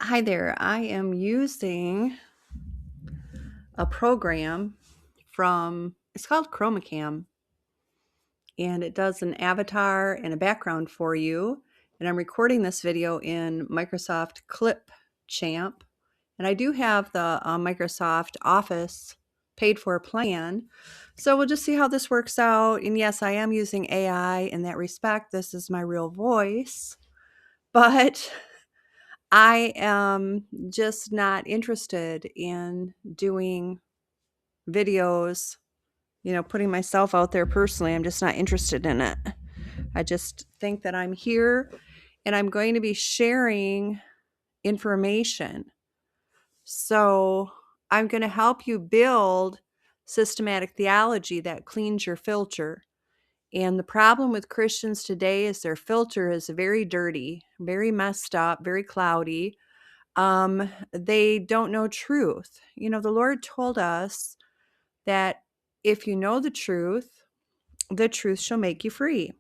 Hi there. I am using a program it's called ChromaCam, and it does an avatar and a background for you. And I'm recording this video in Microsoft Clipchamp. And I do have the Microsoft Office paid for plan. So we'll just see how this works out. And yes, I am using AI in that respect. This is my real voice. But I am just not interested in doing videos, putting myself out there personally. I'm just not interested in it. I just think that I'm here and I'm going to be sharing information. So I'm going to help you build systematic theology that cleans your filter. And the problem with Christians today is their filter is very dirty, very messed up, very cloudy. They don't know truth. The Lord told us that if you know the truth shall make you free.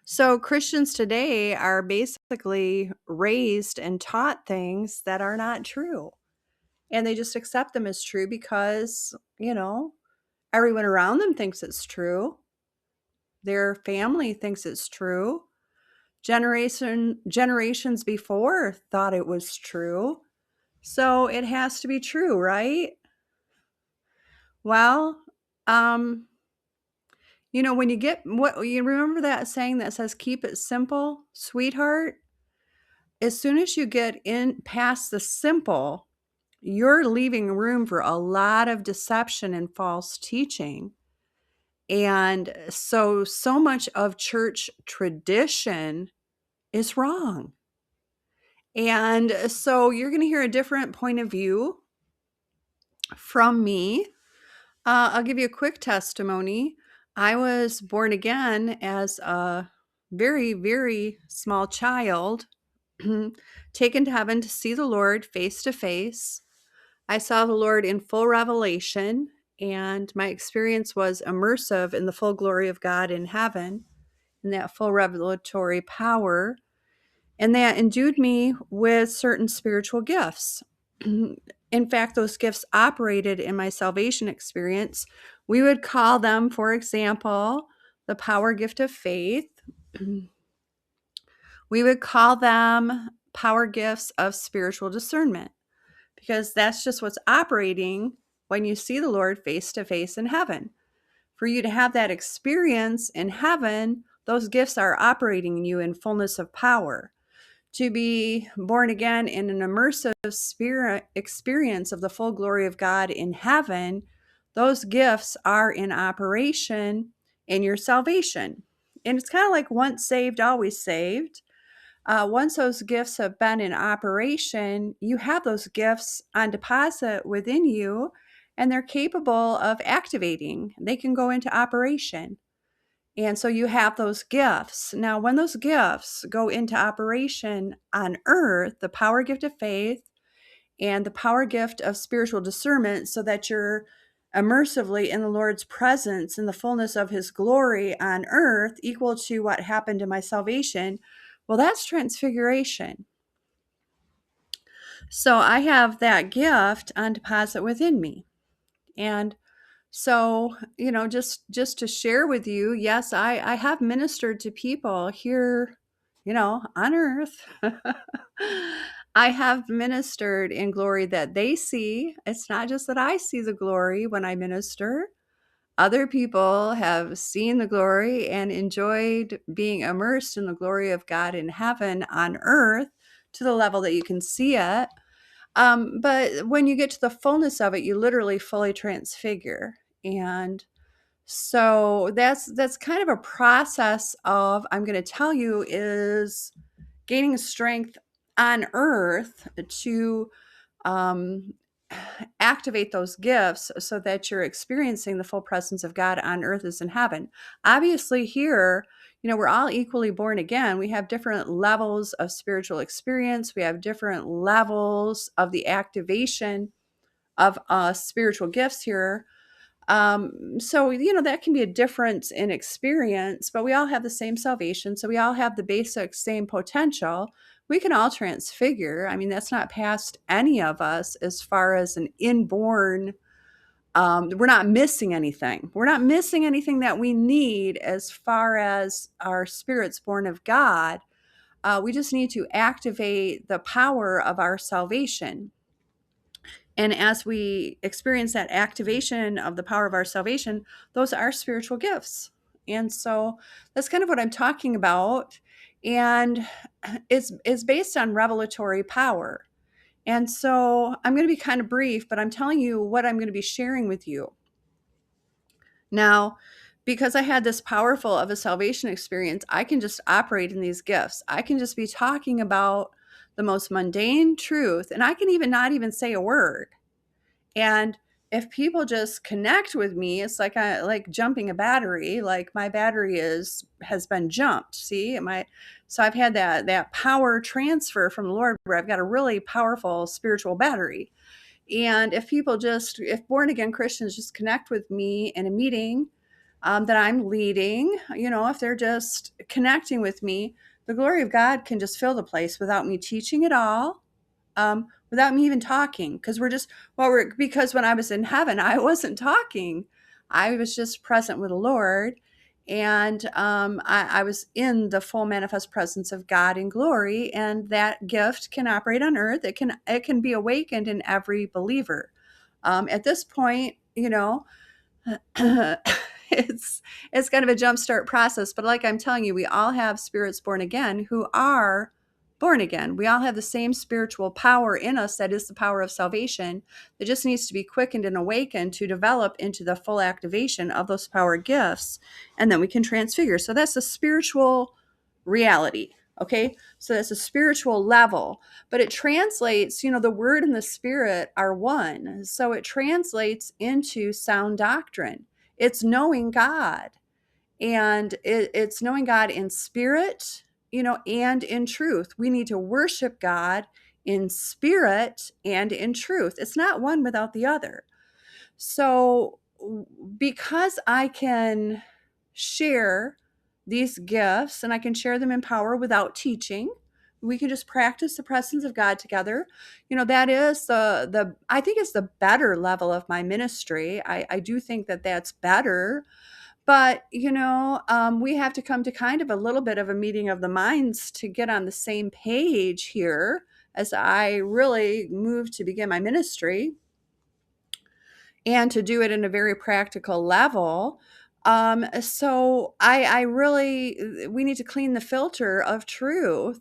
So Christians today are basically raised and taught things that are not true. And they just accept them as true because, everyone around them thinks it's true. Their family thinks it's true. Generations before thought it was true. So it has to be true, right? Well, when you remember that saying that says, keep it simple, sweetheart? As soon as you get in past the simple, you're leaving room for a lot of deception and false teaching. And so much of church tradition is wrong. And so you're going to hear a different point of view from me. I'll give you a quick testimony. I was born again as a very, very small child, taken to heaven to see the Lord face to face. I saw the Lord in full revelation, and my experience was immersive in the full glory of God in heaven, in that full revelatory power. And that endued me with certain spiritual gifts. In fact, those gifts operated in my salvation experience. We would call them, for example, the power gift of faith. We would call them power gifts of spiritual discernment, because that's just what's operating when you see the Lord face to face in heaven. For you to have that experience in heaven, those gifts are operating in you in fullness of power. To be born again in an immersive spirit experience of the full glory of God in heaven, those gifts are in operation in your salvation. And it's kind of like once saved, always saved. Once those gifts have been in operation, you have those gifts on deposit within you, and they're capable of activating. They can go into operation. And so you have those gifts. Now, when those gifts go into operation on earth, the power gift of faith and the power gift of spiritual discernment, so that you're immersively in the Lord's presence in the fullness of his glory on earth, equal to what happened in my salvation, well, that's transfiguration. So I have that gift on deposit within me. And so, just to share with you, yes, I have ministered to people here, on earth. I have ministered in glory that they see. It's not just that I see the glory when I minister. Other people have seen the glory and enjoyed being immersed in the glory of God in heaven on earth to the level that you can see it. But when you get to the fullness of it, you literally fully transfigure. And so that's kind of a process of, I'm going to tell you, is gaining strength on earth to activate those gifts so that you're experiencing the full presence of God on earth as in heaven. Obviously here, we're all equally born again. We have different levels of spiritual experience. We have different levels of the activation of spiritual gifts here. So, that can be a difference in experience, but we all have the same salvation. So we all have the basic same potential. We can all transfigure. I mean, that's not past any of us as far as an inborn. We're not missing anything. We're not missing anything that we need as far as our spirits born of God. We just need to activate the power of our salvation. And as we experience that activation of the power of our salvation, those are spiritual gifts. And so that's kind of what I'm talking about. And it's based on revelatory power. And so I'm going to be kind of brief, but I'm telling you what I'm going to be sharing with you. Now, because I had this powerful of a salvation experience, I can just operate in these gifts. I can just be talking about the most mundane truth, and I can even not even say a word. And if people just connect with me, it's like jumping a battery. Like my battery has been jumped. See, so I've had that power transfer from the Lord where I've got a really powerful spiritual battery. And if born again Christians just connect with me in a meeting that I'm leading, if they're just connecting with me, the glory of God can just fill the place without me teaching at all, without me even talking. Because when I was in heaven, I wasn't talking. I was just present with the Lord. And I was in the full manifest presence of God in glory, and that gift can operate on earth. It can be awakened in every believer. At this point, it's kind of a jumpstart process. But like I'm telling you, we all have spirits born again who are born again. We all have the same spiritual power in us that is the power of salvation. That just needs to be quickened and awakened to develop into the full activation of those power gifts, and then we can transfigure. So that's a spiritual reality. Okay, so that's a spiritual level, but it translates, the word and the spirit are one. So it translates into sound doctrine. It's knowing God, and it's knowing God in spirit, and in truth. We need to worship God in spirit and in truth. It's not one without the other. So because I can share these gifts and I can share them in power without teaching, we can just practice the presence of God together. That is the I think it's the better level of my ministry. I do think that that's better. But, we have to come to kind of a little bit of a meeting of the minds to get on the same page here as I really move to begin my ministry, and to do it in a very practical level. So I really, we need to clean the filter of truth.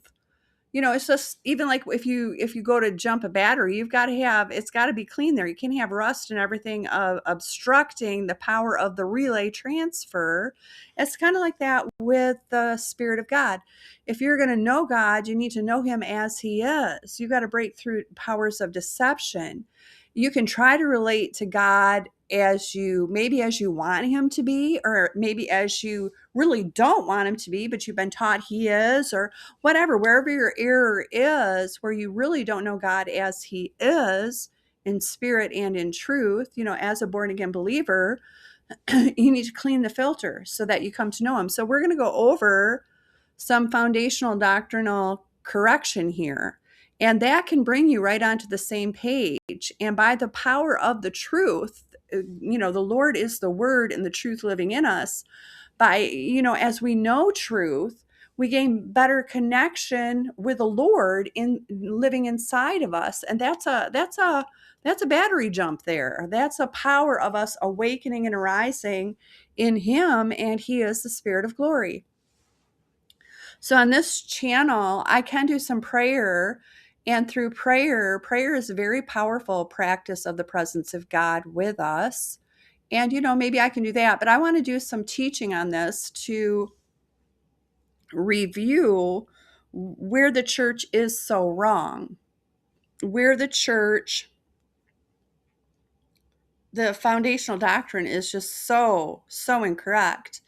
It's just even like if you go to jump a battery, it's got to be clean there. You can't have rust and everything obstructing the power of the relay transfer. It's kind of like that with the Spirit of God. If you're going to know God, you need to know Him as He is. You got to break through powers of deception. You can try to relate to God maybe as you want Him to be, or maybe as you really don't want Him to be, but you've been taught He is, or whatever, wherever your error is, where you really don't know God as He is in spirit and in truth, as a born again believer, you need to clean the filter so that you come to know Him. So we're going to go over some foundational doctrinal correction here. And that can bring you right onto the same page. And by the power of the truth, the Lord is the Word and the truth living in us. As we know truth, we gain better connection with the Lord in living inside of us. And that's a battery jump there. That's a power of us awakening and arising in Him, and He is the Spirit of glory. So on this channel, I can do some prayer, and through prayer is a very powerful practice of the presence of God with us. And, maybe I can do that, but I want to do some teaching on this to review where the church is so wrong, where the foundational doctrine is just so incorrect.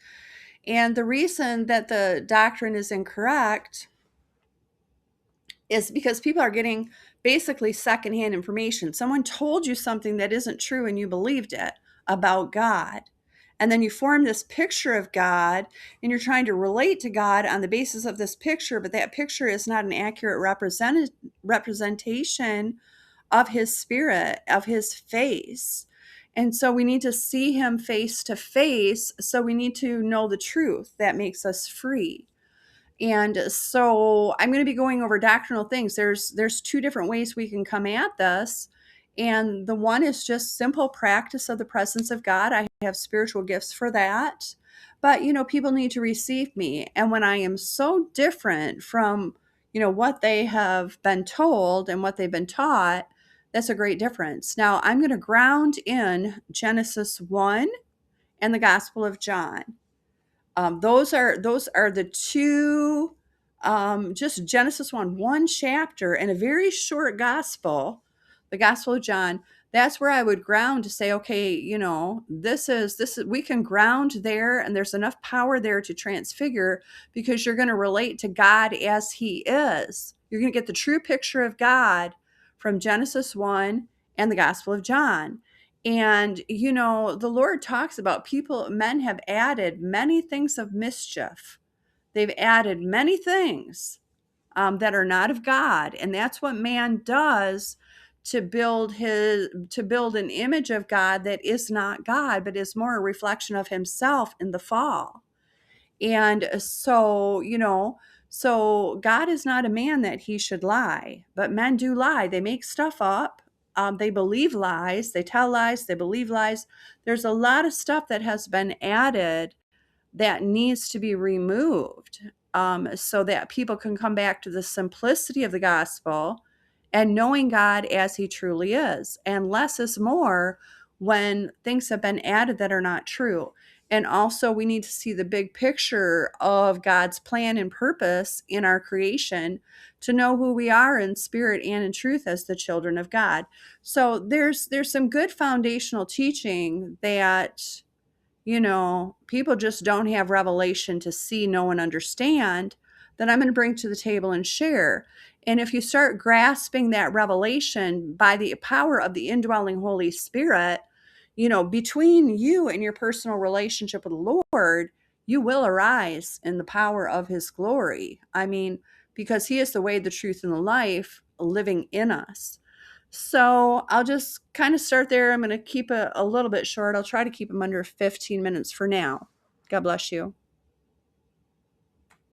And the reason that the doctrine is incorrect is because people are getting basically secondhand information. Someone told you something that isn't true and you believed it. about God. And then you form this picture of God, and you're trying to relate to God on the basis of this picture, but that picture is not an accurate representation of his spirit, of his face. And so we need to see him face to face. So we need to know the truth that makes us free. And so I'm going to be going over doctrinal things. There's two different ways we can come at this. And the one is just simple practice of the presence of God. I have spiritual gifts for that. But, people need to receive me. And when I am so different from, what they have been told and what they've been taught, that's a great difference. Now, I'm going to ground in Genesis 1 and the Gospel of John. Those are the two, just Genesis 1 chapter and a very short gospel, the Gospel of John. That's where I would ground to say, okay, this is we can ground there, and there's enough power there to transfigure, because you're going to relate to God as he is. You're going to get the true picture of God from Genesis 1 and the Gospel of John. And, the Lord talks about men have added many things of mischief. They've added many things that are not of God. And that's what man does to build an image of God that is not God, but is more a reflection of himself in the fall. And so God is not a man that he should lie, but men do lie. They make stuff up. They believe lies. They tell lies. They believe lies. There's a lot of stuff that has been added that needs to be removed, so that people can come back to the simplicity of the gospel and knowing God as he truly is. And less is more when things have been added that are not true. And also, we need to see the big picture of God's plan and purpose in our creation to know who we are in spirit and in truth as the children of God. So there's some good foundational teaching that, people just don't have revelation to see, know, and understand, that I'm going to bring to the table and share. And if you start grasping that revelation by the power of the indwelling Holy Spirit, between you and your personal relationship with the Lord, you will arise in the power of his glory. I mean, because he is the way, the truth, and the life living in us. So I'll just kind of start there. I'm going to keep it a little bit short. I'll try to keep them under 15 minutes for now. God bless you.